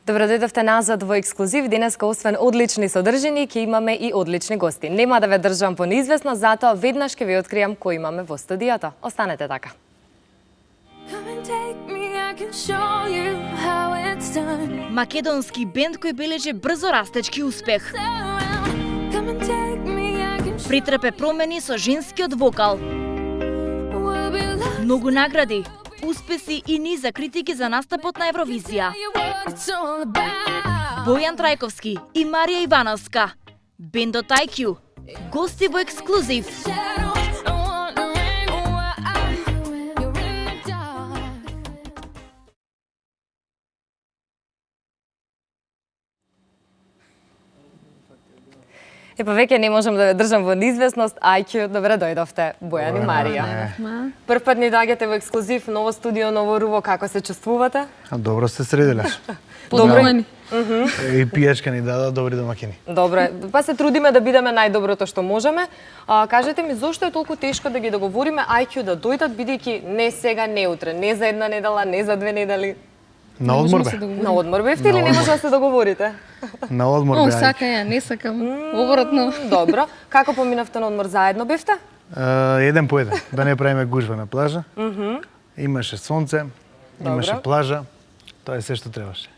Добро дојдовте назад во ексклузив. Денеска освен одлични содржини, ќе имаме и одлични гости. Нема да ве држам по неизвестно, затоа веднаш ќе ви откријам кој имаме во студиото. Останете така. Македонски бенд кој бележи брзо растечки успех. Притрпе промени со женскиот вокал. Многу награди, успеси и низа критики за настапот на Евровизија. Бојан Трајковски и Марија Ивановска, бендот IQ, гости во ексклузив. Епа веќе не можам да ве држам во неизвестност. IQ, добре дојдовте, Бојан и Марија. Прв пат ни доаѓате во ексклузив, ново студио, ново руво, како се чувствувате? Добро сте средилеш. Добро. И пијачка ни дадат добри домакини. Добре, па се трудиме да бидеме најдоброто што можеме. Кажете ми, зошто е толку тешко да ги договориме IQ да дојдат, бидејќи не сега, не утре, не за една недела, не за 2 недели? На одмор бе. На одмор бевте или не може да се договорите? На одмор бе. Сака ја, не сакам. Обратно. Добро. Како поминавте на одмор, заедно бевте? Еден по еден. Да не правиме гужва на плажа. Имаше сонце, имаше плажа. Тоа е се што требаше.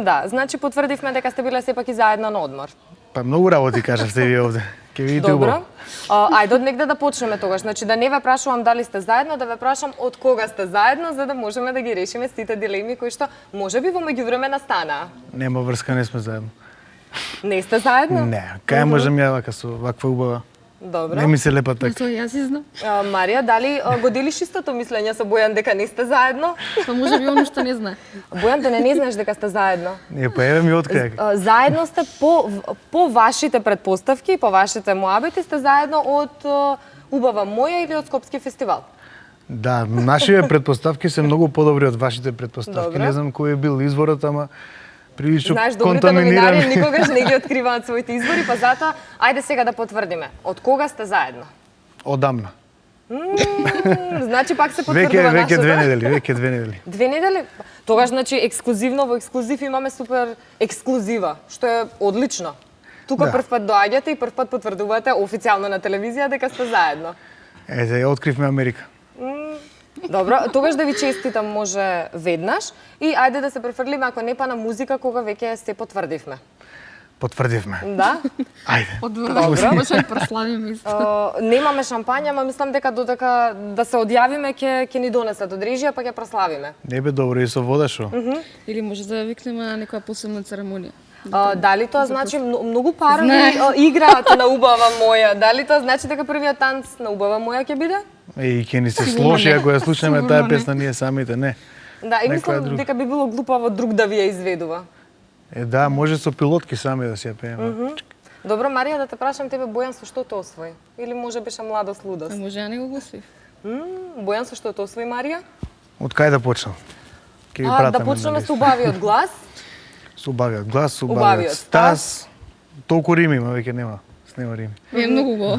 Да, значи потврдивме дека сте биле сепак и заедно на одмор. Па многу работи кажавте ви овде. Ке видите убаво. Ајде од негде да почнеме тогаш. Значи да не ве прашувам дали сте заедно, да ве прашам од кога сте заедно, за да можеме да ги решиме сите дилеми кои што можеби во меѓувреме настанаа. Нема врска, не сме заедно. Не сте заедно? Не, кај можам ја вака со ваква убава. Добро. Не ми се лепа така. Тоа јас и знам. Марија, дали го делиш истото мислење со Бојан дека не сте заедно? Па може би оно што не знае. Бојан, да не знаеш дека сте заедно. Не, па еве ми открија. Заедно сте по вашите предпоставки и по вашите муабети сте заедно од Убава моја или од Скопски фестивал? Да, нашите предпоставки се многу подобри од вашите предпоставки. Добро. Не знам кој е бил изворот, ама прилично Знаеш, добрите новинари контаминиран. никогаш не ги откриваат своите избори, па затоа, ајде сега да потврдиме. Од кога сте заедно? Одамна. Значи пак се потврдува нашето. Веќе 2 недели, веќе 2 недели. 2 недели? Тогаш, значи, ексклузивно во ексклузив имаме супер ексклузива, што е одлично. Тука Да. прв пат доаѓате и прв пат потврдувате официјално на телевизија дека сте заедно. Ете, ја откривме Америка. Добро, тогаш да ви честитам може веднаш и ајде да се префрлиме ако не па на музика кога веќе се потврдивме. Потврдивме. Да? Ајде. Добро, може да прославиме исто. Немаме шампања, ама мислам дека додека да се одјавиме ќе ни донесат од режија па ќе прославиме. Не бе добро и со вода шо? Или може да викнеме на некоја посебна церемонија. Дали тоа значи многу пари играат на Убава моја? Дали тоа значи дека првиот танц на Убава моја ќе биде? И ќе ни се Сигурно слоши не. ако ја слушаме Сигурно таа не. песна ние самите, не. Да, и Некоја мислам друга. дека би било глупаво друг да ви ја изведува. Да, може со пилотки сами да си ја пееме. Добро, Марија, да те прашам тебе, Бојан со што те освои? Или може беше младост, лудост? А може ја не го свив. Бојан со што те освои, Марија? Од кај да почнам? Ќе ви пратам. Да почнеме со убавиот глас. Со убавиот глас, со Убавиот убавиот стас. Толку рими има, веќе нема. Снема рими. Е многу го.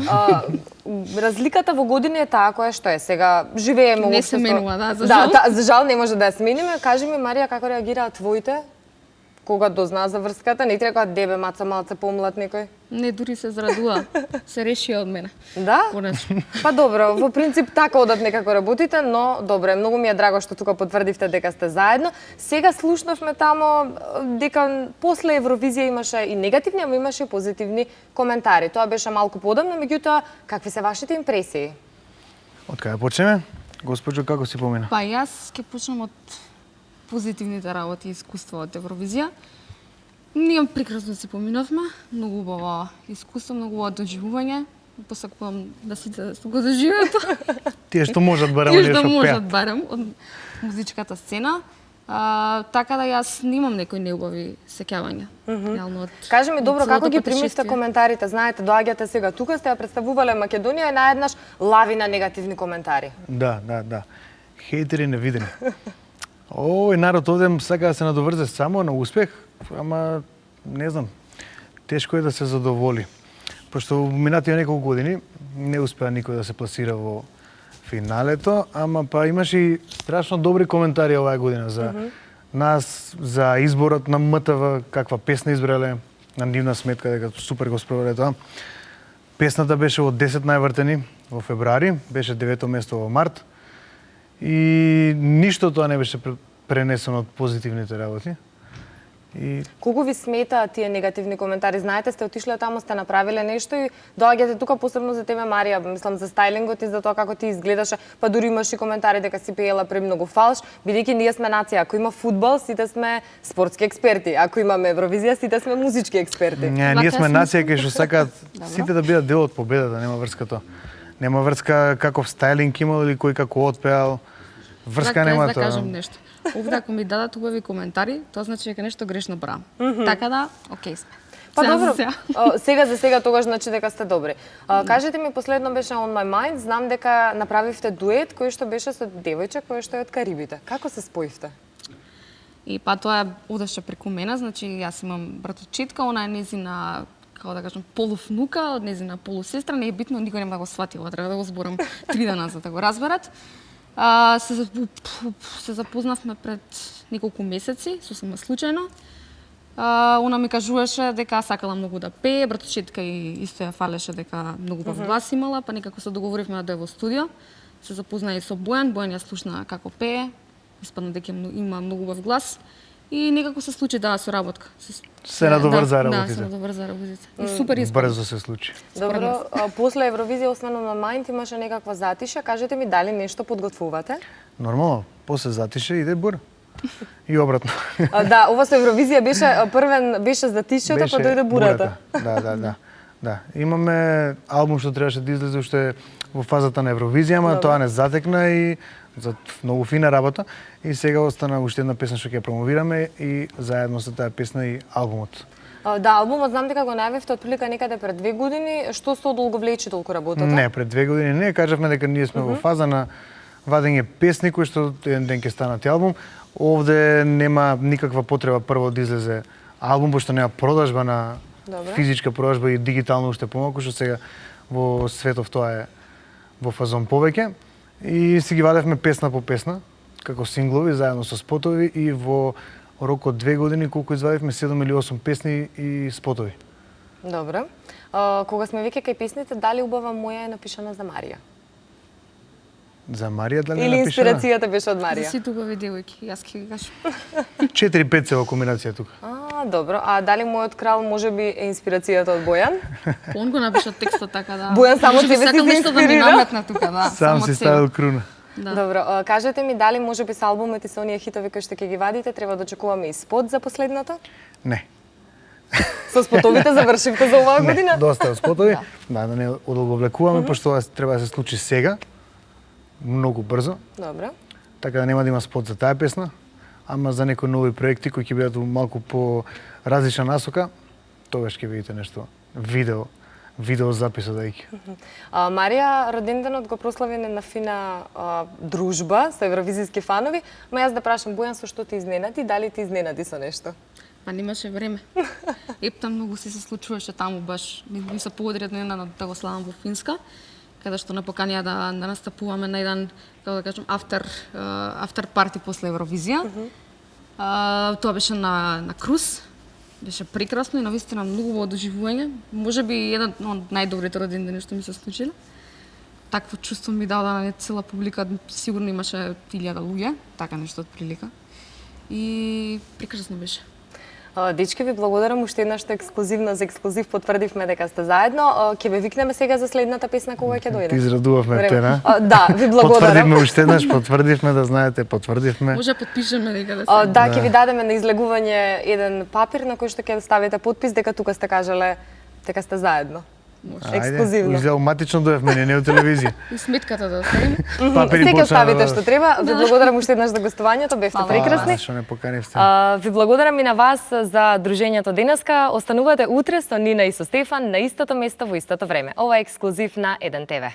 Разликата во години е таа која што е сега. Живееме Не во се општество. менува, да, за жал. Да, за жал не може да ја смениме. Кажи ми, Марија, како реагираат твоите? Кога дознаа за врската, не ти рекоа дебе маца малце помлад некој? Не, дури се зрадува. Се решија од мене. Да? Конечно. Па добро, во принцип така одат некако работите, но добре, многу ми е драго што тука потврдивте дека сте заедно. Сега слушнавме тамо дека после Евровизија имаше и негативни, ама имаше и позитивни коментари. Тоа беше малку подамно, меѓутоа, какви се вашите импресии? Од кај да почнеме? Госпоđо, како си помина? Па јас ќе почнам од позитивните работи и искуства од Евровизија. Ние прекрасно се поминавме, многу убаво искуство, многу убаво доживување. Посакувам да сите го доживеат. Тие што можат барем Тие оние што што можат пеат. барем од музичката сцена. Така да јас немам некои неубави сеќавања. Реално од Кажи ми, добро, од како целото ги примивте путешествие. коментарите? Знаете, доаѓате сега тука, сте ја представувале Македонија и наеднаш лавина негативни коментари. Да. Хейтери невидени. Овој народ овде сака да се надоврзе само на успех, ама не знам, тешко е да се задоволи. Пошто во минатите неколку години не успеа никој да се пласира во финалето, ама па имаше и страшно добри коментари оваа година за нас за изборот на МТВ, каква песна избрале, на нивна сметка дека супер го спровеле тоа. Песната беше од 10 највртени во февруари, беше 9-то место во март и ништо тоа не беше пренесено од позитивните работи. И Колку ви смета тие негативни коментари? Знаете, сте отишле таму, сте направиле нешто и доаѓате тука посебно за тебе, Марија, мислам за стајлингот и за тоа како ти изгледаше, па дури имаш и коментари дека си пеела премногу фалш, бидејќи ние сме нација, ако има фудбал, сите сме спортски експерти, ако имаме Евровизија, сите сме музички експерти. ние сме нација кои што сакаат сите да бидат дел од победата, нема врска тоа. Нема врска каков стајлинг имал или кој како отпеал. Врска нема да тоа. кажам нешто. Овде ако ми дадат убави коментари, тоа значи дека нешто грешно правам. Така да, окей сме. Па Сега добро, за сега. сега за сега тогаш значи дека сте добри. Кажете ми, последно беше On My Mind, знам дека направивте дует кој што беше со девојче кој што е од Карибите. Како се споивте? И па тоа одеше преку мене, значи јас имам братовчетка, она е незина, како да кажам, полувнука, незина полусестра, не е битно, никој нема да го свати, ова треба да го зборам 3 дена за да го разберат. Се запознавме пред неколку месеци, сосема случајно. Она ми кажуваше дека сакала многу да пее, братовчетка и исто ја фалеше дека многу бав глас имала, па некако се договоривме да дојде во студио. Се запозна и со Бојан, Бојан ја слушна како пее, испадна дека има многу бав глас и некако се случи да соработка. Се надоврза Да, работите. се надоврза работите. И супер испадна. Брзо се случи. Добро, после Евровизија, освен на Mind, имаше некаква затиша. Кажете ми, дали нешто подготвувате? Нормално, после затише иде бур. И обратно. Да, ова со Евровизија беше првен беше затишето, па дојде бурата. Да. Имаме албум што требаше да излезе уште во фазата на Евровизија, ама тоа не затекна и за многу фина работа и сега остана уште една песна што ќе промовираме и заедно со таа песна и албумот. Да, албумот знам дека го најавивте отприлика некаде пред 2 години. Што се одолговлечи толку работата? Не, пред 2 години не, кажавме дека ние сме во фаза на вадење песни кои што еден ден ќе станат и албум. Овде нема никаква потреба прво да излезе албум, пошто нема продажба на физичка продажба и дигитално уште помалку, што сега во светов тоа е во фазон повеќе. И си ги вадевме песна по песна, како синглови, заедно со спотови и во рок од 2 години колку извадивме 7 или 8 песни и спотови. Добро. Кога сме веќе кај песните, дали убава моја е напишана за Марија? За Марија дали Или напишана? инспирацијата беше од За Марија? сите убави девојки, јас ќе ги кажам. 4-5 се во комбинација тука. Добро. А дали мојот крал можеби е инспирацијата од Бојан? Он го напиша текстот така да. Бојан само Можеби тебе си сакал се нешто да ми инспирира? наметна тука, да. Сам од си себе. ставил круна. Да. Добро, кажете ми дали можеби со албумот и со оние хитови кои што ќе ги вадите, треба да очекуваме и спот за последното? Не. Со спотовите завршивте за оваа година? Не, доста спотови. Да не одолговлекуваме, пошто ова треба да се случи сега, многу брзо, Добро. така да нема да има спот за таа песна, ама за некои нови проекти кои ќе бидат малку по различна насока, тогаш ќе видите нешто видео запис од Ајки. Марија, роденденот го прослави на фина дружба со евровизијски фанови, ма јас да прашам Бојан со што ти изненади, дали ти изненади со нешто? Па немаше време. Епта многу се случуваше таму баш. Ми се погоди една да го славам во Финска, каде што не поканија да настапуваме на еден, како да кажам, афтер парти после Евровизија. Тоа беше на круз. Беше прекрасно и навистина многу убаво доживување. Можеби еден од најдобрите родендени што ми се случиле. Такво чувство ми даде на цела публика, сигурно имаше 1000 луѓе, така нешто од прилика. И прекрасно беше. Дечки, ви благодарам уште еднаш што ексклузивно за ексклузив потврдивме дека сте заедно. Ќе ве викнеме сега за следната песна кога ќе дојде. Ти израдувавме те, на? Да, ви благодарам. Потврдивме уште еднаш, потврдивме да знаете, потврдивме. Може да потпишеме некаде Да, ќе ви дадеме на излегување еден папир на кој што ќе ставите подпис дека тука сте кажале дека сте заедно. Ексклузивно. Изгледа уматично дојавме, не од телевизија. И сметката да оставиме. Папири Се ќе почна оставите да- што треба. Ви благодарам уште еднаш за гостувањето, бевте прекрасни. Што не поканивте. Ви благодарам и на вас за дружењето денеска. Останувате утре со Нина и со Стефан на истото место во истото време. Ова е ексклузив на 1 ТВ.